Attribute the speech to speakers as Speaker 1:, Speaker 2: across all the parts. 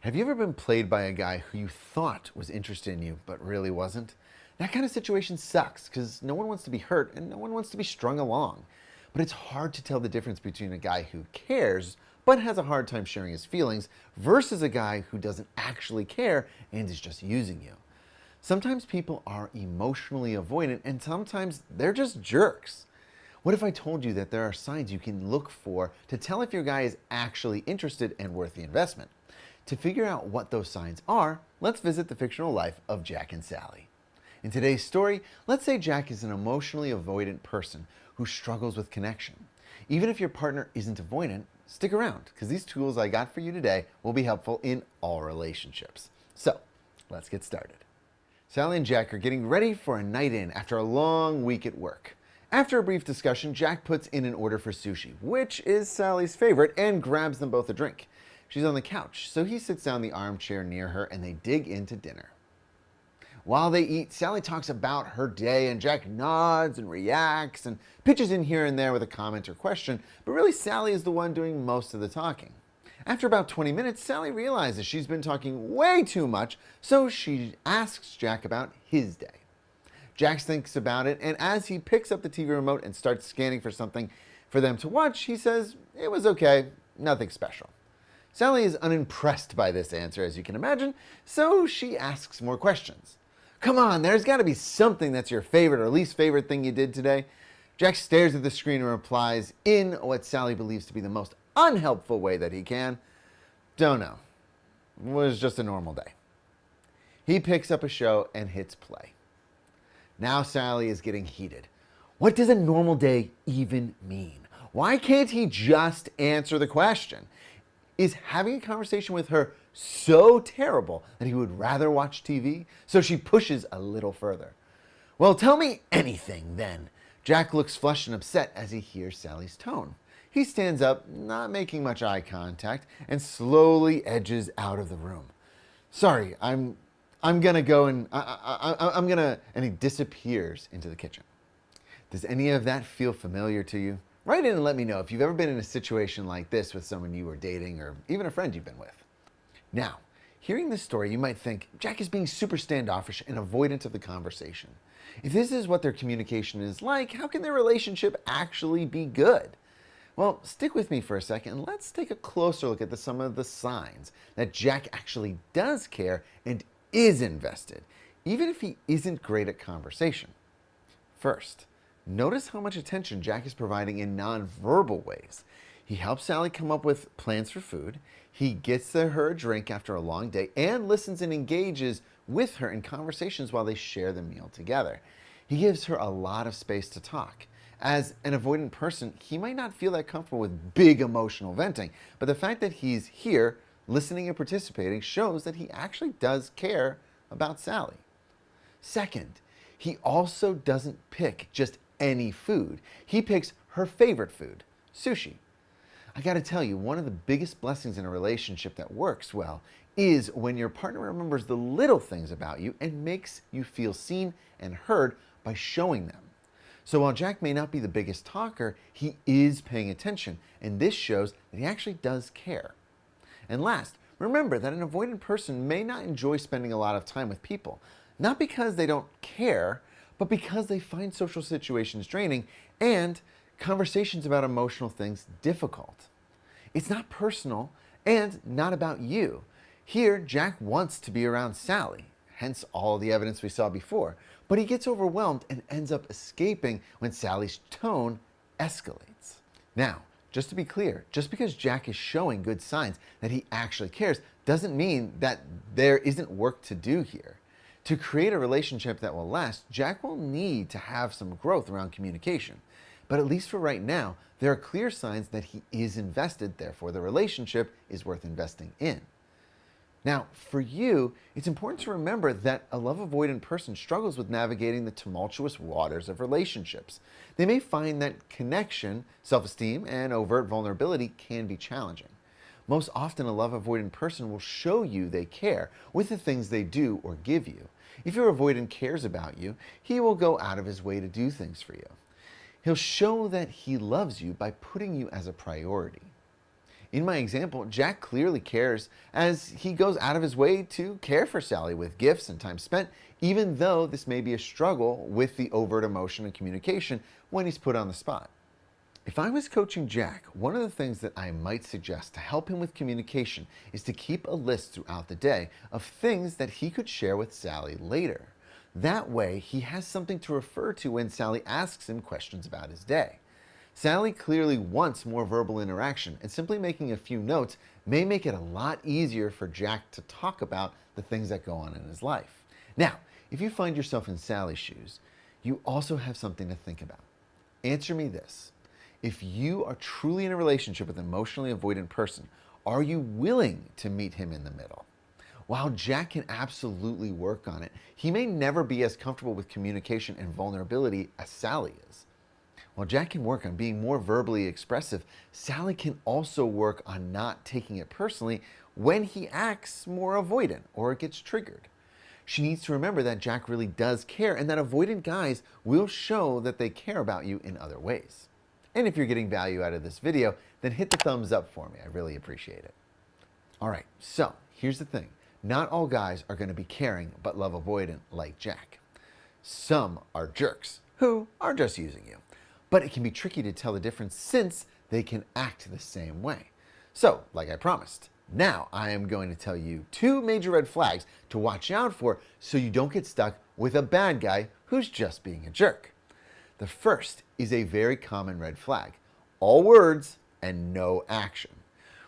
Speaker 1: Have you ever been played by a guy who you thought was interested in you, but really wasn't? That kind of situation sucks because no one wants to be hurt and no one wants to be strung along. But it's hard to tell the difference between a guy who cares but has a hard time sharing his feelings versus a guy who doesn't actually care and is just using you. Sometimes people are emotionally avoidant and sometimes they're just jerks. What if I told you that there are signs you can look for to tell if your guy is actually interested and worth the investment? To figure out what those signs are, let's visit the fictional life of Jack and Sally. In today's story, let's say Jack is an emotionally avoidant person who struggles with connection. Even if your partner isn't avoidant, stick around because these tools I got for you today will be helpful in all relationships. So, let's get started. Sally and Jack are getting ready for a night in after a long week at work. After a brief discussion, Jack puts in an order for sushi, which is Sally's favorite, and grabs them both a drink. She's on the couch, so he sits down in the armchair near her and they dig into dinner. While they eat, Sally talks about her day and Jack nods and reacts and pitches in here and there with a comment or question, but really Sally is the one doing most of the talking. After about 20 minutes, Sally realizes she's been talking way too much, so she asks Jack about his day. Jack thinks about it, and as he picks up the TV remote and starts scanning for something for them to watch, he says, "It was okay, nothing special." Sally is unimpressed by this answer, as you can imagine, so she asks more questions. "Come on, there's got to be something that's your favorite or least favorite thing you did today." Jack stares at the screen and replies in what Sally believes to be the most unhelpful way that he can. "Don't know. It was just a normal day." He picks up a show and hits play. Now Sally is getting heated. What does a normal day even mean? Why can't he just answer the question? Is having a conversation with her so terrible that he would rather watch TV? So she pushes a little further. "Well, tell me anything then." Jack looks flushed and upset as he hears Sally's tone. He stands up, not making much eye contact, and slowly edges out of the room. "Sorry, I'm gonna go and I'm gonna," and he disappears into the kitchen. Does any of that feel familiar to you? Write in and let me know if you've ever been in a situation like this with someone you were dating or even a friend you've been with. Now, hearing this story, you might think Jack is being super standoffish and avoidant of the conversation. If this is what their communication is like, how can their relationship actually be good? Well, stick with me for a second and let's take a closer look at some of the signs that Jack actually does care and is invested, even if he isn't great at conversation. First, notice how much attention Jack is providing in nonverbal ways. He helps Sally come up with plans for food, he gets her a drink after a long day, and listens and engages with her in conversations while they share the meal together. He gives her a lot of space to talk. As an avoidant person, he might not feel that comfortable with big emotional venting, but the fact that he's here, listening and participating, shows that he actually does care about Sally. Second, he also doesn't pick just any food. He picks her favorite food, sushi. I gotta tell you, one of the biggest blessings in a relationship that works well is when your partner remembers the little things about you and makes you feel seen and heard by showing them. So while Jack may not be the biggest talker, he is paying attention, and this shows that he actually does care. And last, remember that an avoidant person may not enjoy spending a lot of time with people, not because they don't care, but because they find social situations draining and conversations about emotional things difficult. It's not personal and not about you. Here, Jack wants to be around Sally, hence all the evidence we saw before, but he gets overwhelmed and ends up escaping when Sally's tone escalates. Now, just to be clear, just because Jack is showing good signs that he actually cares doesn't mean that there isn't work to do here. To create a relationship that will last, Jack will need to have some growth around communication. But at least for right now, there are clear signs that he is invested, therefore the relationship is worth investing in. Now, for you, it's important to remember that a love-avoidant person struggles with navigating the tumultuous waters of relationships. They may find that connection, self-esteem, and overt vulnerability can be challenging. Most often, a love-avoidant person will show you they care with the things they do or give you. If your avoidant cares about you, he will go out of his way to do things for you. He'll show that he loves you by putting you as a priority. In my example, Jack clearly cares as he goes out of his way to care for Sally with gifts and time spent, even though this may be a struggle with the overt emotion and communication when he's put on the spot. If I was coaching Jack, one of the things that I might suggest to help him with communication is to keep a list throughout the day of things that he could share with Sally later. That way, he has something to refer to when Sally asks him questions about his day. Sally clearly wants more verbal interaction, and simply making a few notes may make it a lot easier for Jack to talk about the things that go on in his life. Now, if you find yourself in Sally's shoes, you also have something to think about. Answer me this. If you are truly in a relationship with an emotionally avoidant person, are you willing to meet him in the middle? While Jack can absolutely work on it, he may never be as comfortable with communication and vulnerability as Sally is. While Jack can work on being more verbally expressive, Sally can also work on not taking it personally when he acts more avoidant or gets triggered. She needs to remember that Jack really does care and that avoidant guys will show that they care about you in other ways. And if you're getting value out of this video, then hit the thumbs up for me. I really appreciate it. All right, so here's the thing. Not all guys are going to be caring but love avoidant like Jack. Some are jerks who are just using you. But it can be tricky to tell the difference since they can act the same way. So, like I promised, now I am going to tell you 2 major red flags to watch out for so you don't get stuck with a bad guy who's just being a jerk. The first is a very common red flag: all words and no action.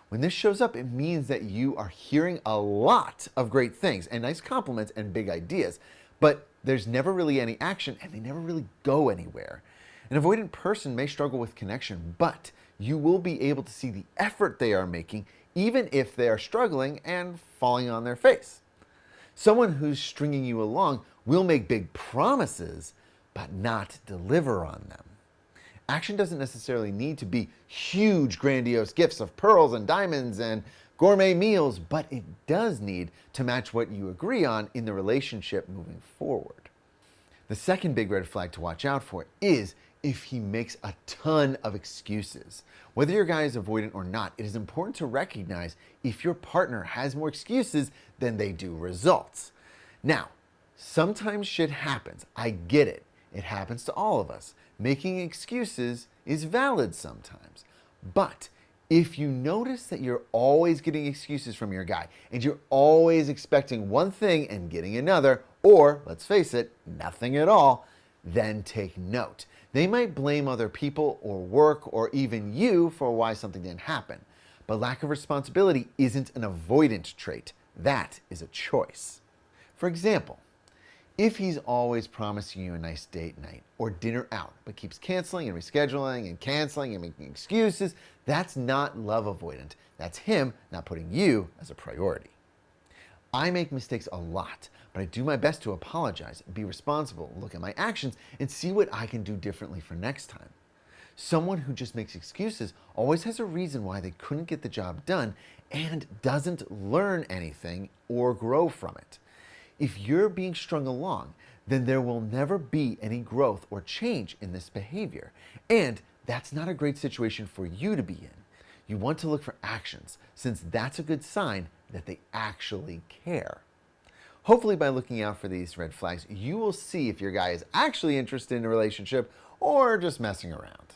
Speaker 1: When this shows up, it means that you are hearing a lot of great things and nice compliments and big ideas, but there's never really any action and they never really go anywhere. An avoidant person may struggle with connection, but you will be able to see the effort they are making, even if they are struggling and falling on their face. Someone who's stringing you along will make big promises, but not deliver on them. Action doesn't necessarily need to be huge, grandiose gifts of pearls and diamonds and gourmet meals, but it does need to match what you agree on in the relationship moving forward. The second big red flag to watch out for is if he makes a ton of excuses. Whether your guy is avoidant or not, it is important to recognize if your partner has more excuses than they do results. Now, sometimes shit happens. I get it. It happens to all of us. Making excuses is valid sometimes. But if you notice that you're always getting excuses from your guy and you're always expecting one thing and getting another, or, let's face it, nothing at all, then take note. They might blame other people or work or even you for why something didn't happen. But lack of responsibility isn't an avoidant trait. That is a choice. For example, if he's always promising you a nice date night or dinner out, but keeps canceling and rescheduling and canceling and making excuses, that's not love avoidant. That's him not putting you as a priority. I make mistakes a lot, but I do my best to apologize, be responsible, look at my actions, and see what I can do differently for next time. Someone who just makes excuses always has a reason why they couldn't get the job done and doesn't learn anything or grow from it. If you're being strung along, then there will never be any growth or change in this behavior. And that's not a great situation for you to be in. You want to look for actions, since that's a good sign that they actually care. Hopefully by looking out for these red flags, you will see if your guy is actually interested in a relationship or just messing around.